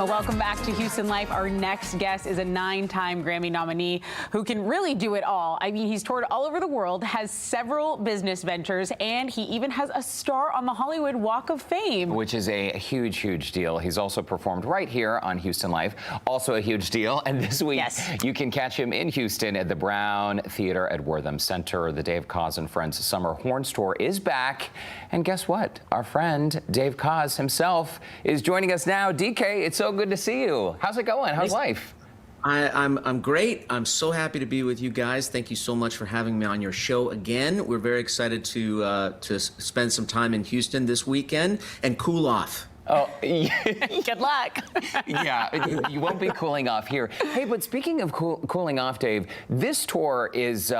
Welcome back to Houston Life. Our next guest is a 9-time Grammy nominee who can really do it all. I mean, he's toured all over the world, has several business ventures, and he even has a star on the Hollywood Walk of Fame. Which is a huge, huge deal. He's also performed right here on Houston Life. Also a huge deal. And this week, you can catch him in Houston at the Brown Theater at Wortham Center. The Dave Koz and Friends Summer Horns Tour is back. And guess what? Our friend Dave Koz himself is joining us now. DK, it's so good to see you. How's it going? How's life? I'm great. I'm so happy to be with you guys. Thank you so much for having me on your show again. We're very excited to spend some time in Houston this weekend and cool off. Oh, good luck. Yeah, you won't be cooling off here. Hey, but speaking of cooling off, Dave, this tour is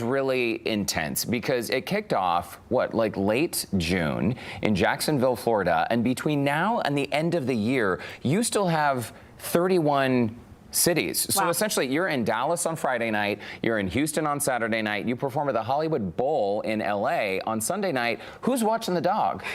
really intense because it kicked off, like late June in Jacksonville, Florida, and between now and the end of the year, you still have 31 cities. So essentially, you're in Dallas on Friday night, you're in Houston on Saturday night, you perform at the Hollywood Bowl in LA on Sunday night. Who's watching the dog?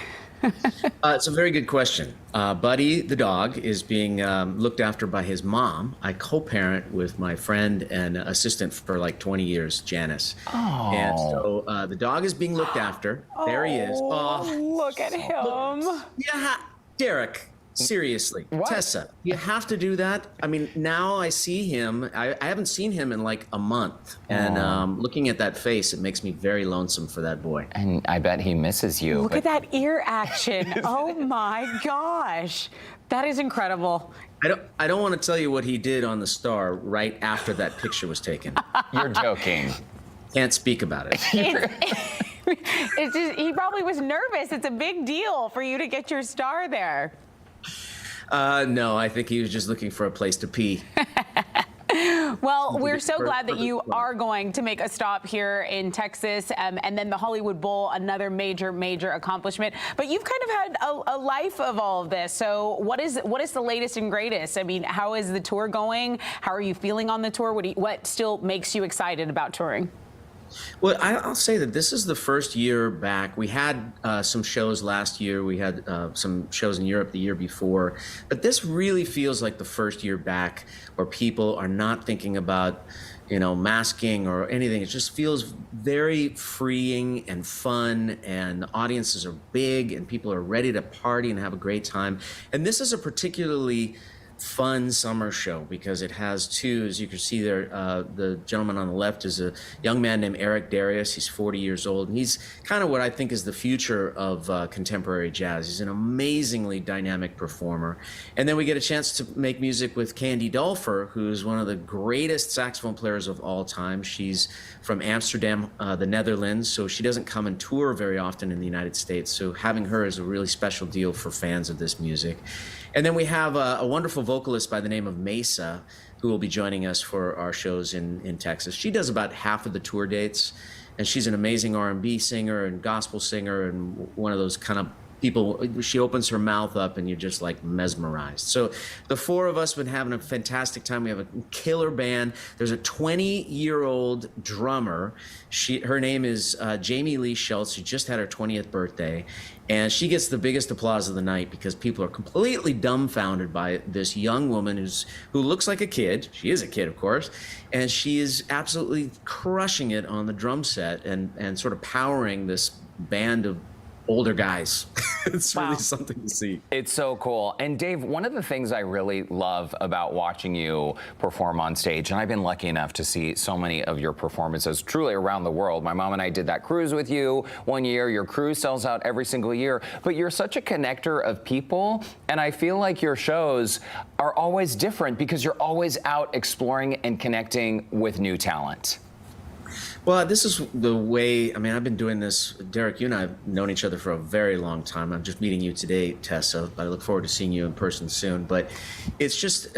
It's a very good question. Buddy, the dog, is being looked after by his mom. I co-parent with my friend and assistant for like 20 years, Janice. Oh. And so the dog is being looked after. There he is. Oh, look at him. Yeah, Derek. Seriously, What? Tessa, you have to do that. I mean, now I see him. I haven't seen him in like a month. And looking at that face, it makes me very lonesome for that boy. And I bet he misses you. Look at that ear action. Oh my gosh. That is incredible. I don't want to tell you what he did on the Star right after that picture was taken. You're joking. Can't speak about it. It's just, he probably was nervous. It's a big deal for you to get your star there. No, I think he was just looking for a place to pee. Well, we're so glad that you are going to make a stop here in Texas, and then the Hollywood Bowl, another major, major accomplishment. But you've kind of had a life of all of this. So what is the latest and greatest? I mean, how is the tour going? How are you feeling on the tour? What still makes you excited about touring? Well, I'll say that this is the first year back. We had some shows last year. We had some shows in Europe the year before. But this really feels like the first year back where people are not thinking about, masking or anything. It just feels very freeing and fun, and the audiences are big and people are ready to party and have a great time. And this is a particularly fun summer show because it has two, as you can see there, the gentleman on the left is a young man named Eric Darius. He's 40 years old, and he's kind of what I think is the future of contemporary jazz. He's an amazingly dynamic performer. And then we get a chance to make music with Candy Dulfer, who's one of the greatest saxophone players of all time. She's from Amsterdam, the Netherlands, so she doesn't come and tour very often in the United States. So having her is a really special deal for fans of this music. And then we have a wonderful vocalist by the name of Mesa, who will be joining us for our shows in Texas. She does about half of the tour dates, and she's an amazing R&B singer and gospel singer and one of those kind of people. She opens her mouth up and you're just like mesmerized. So the four of us have been having a fantastic time. We have a killer band. There's a 20-year-old drummer. Her name is Jamie Lee Schultz. She just had her 20th birthday. And she gets the biggest applause of the night because people are completely dumbfounded by this young woman who looks like a kid. She is a kid, of course. And she is absolutely crushing it on the drum set and sort of powering this band of older guys. It's really something to see. It's so cool. And Dave, one of the things I really love about watching you perform on stage, and I've been lucky enough to see so many of your performances truly around the world. My mom and I did that cruise with you one year. Your cruise sells out every single year, but you're such a connector of people. And I feel like your shows are always different because you're always out exploring and connecting with new talent. Well, this is the way, I've been doing this. Derek, you and I have known each other for a very long time. I'm just meeting you today, Tessa. I look forward to seeing you in person soon. But it's just,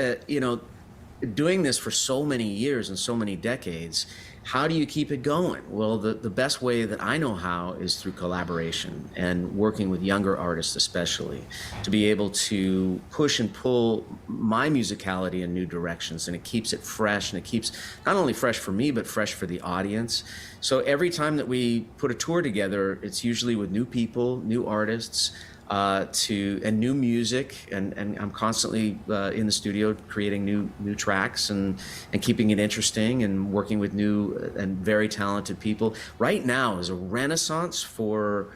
doing this for so many years and so many decades, how do you keep it going? Well, the best way that I know how is through collaboration and working with younger artists especially, to be able to push and pull my musicality in new directions, and it keeps it fresh, and it keeps not only fresh for me, but fresh for the audience. So every time that we put a tour together, it's usually with new people, new artists, and new music, and I'm constantly in the studio creating new tracks and keeping it interesting and working with new and very talented people. Right now is a renaissance for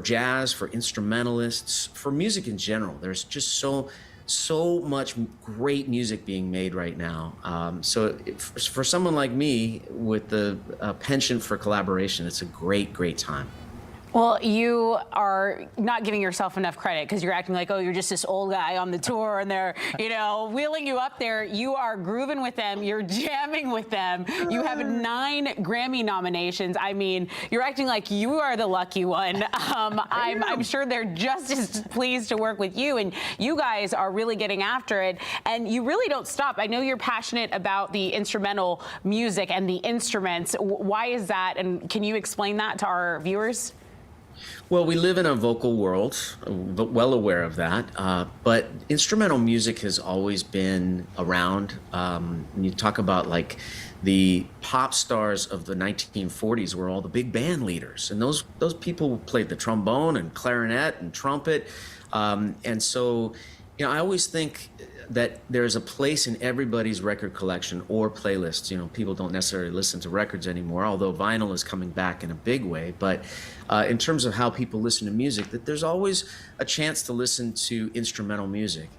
jazz, for instrumentalists, for music in general. There's just so much great music being made right now. For someone like me with the penchant for collaboration, it's a great time. Well, you are not giving yourself enough credit because you're acting like, oh, you're just this old guy on the tour and they're, wheeling you up there. You are grooving with them. You're jamming with them. You have 9 Grammy nominations. I mean, you're acting like you are the lucky one. I'm sure they're just as pleased to work with you, and you guys are really getting after it, and you really don't stop. I know you're passionate about the instrumental music and the instruments. Why is that, and can you explain that to our viewers? Well, we live in a vocal world, well aware of that, but instrumental music has always been around. When you talk about like the pop stars of the 1940s were all the big band leaders, and those people played the trombone and clarinet and trumpet, and so I always think that there's a place in everybody's record collection or playlists. People don't necessarily listen to records anymore, although vinyl is coming back in a big way. But in terms of how people listen to music, that there's always a chance to listen to instrumental music.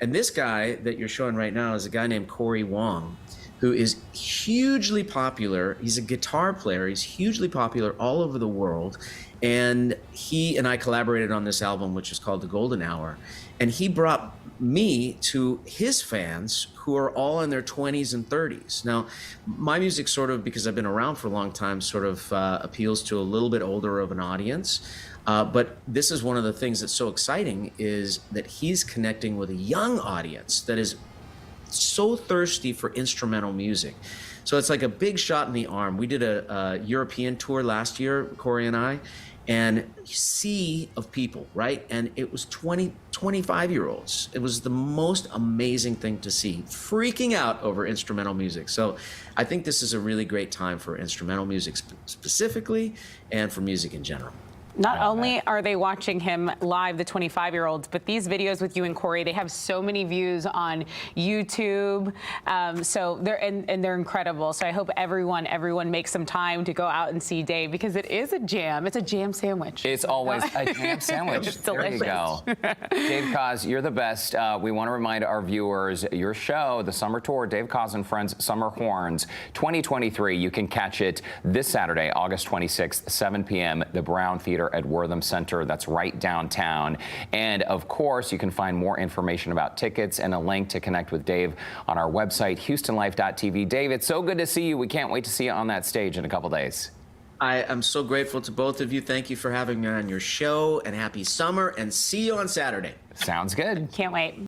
And this guy that you're showing right now is a guy named Corey Wong, who is hugely popular. He's a guitar player. He's hugely popular all over the world. And he and I collaborated on this album, which is called The Golden Hour. And he brought me to his fans, who are all in their 20s and 30s. Now, my music sort of, because I've been around for a long time, sort of appeals to a little bit older of an audience. But this is one of the things that's so exciting, is that he's connecting with a young audience that is so thirsty for instrumental music. So it's like a big shot in the arm. We did a European tour last year, Corey and I, and sea of people, right? And it was 20, 25-year-olds. It was the most amazing thing to see, freaking out over instrumental music. So I think this is a really great time for instrumental music specifically, and for music in general. Not only are they watching him live, the 25-year-olds, but these videos with you and Corey, they have so many views on YouTube. So they're incredible. So I hope everyone makes some time to go out and see Dave, because it is a jam. It's a jam sandwich. It's always a jam sandwich. It's there delicious. You go. Dave Koz, you're the best. We want to remind our viewers, your show, the summer tour, Dave Koz and Friends Summer Horns 2023. You can catch it this Saturday, August 26th, 7 p.m., the Brown Theater at Wortham Center. That's right downtown. And of course, you can find more information about tickets and a link to connect with Dave on our website, HoustonLife.tv. Dave, it's so good to see you. We can't wait to see you on that stage in a couple days. I am so grateful to both of you. Thank you for having me on your show, and happy summer, and see you on Saturday. Sounds good. Can't wait.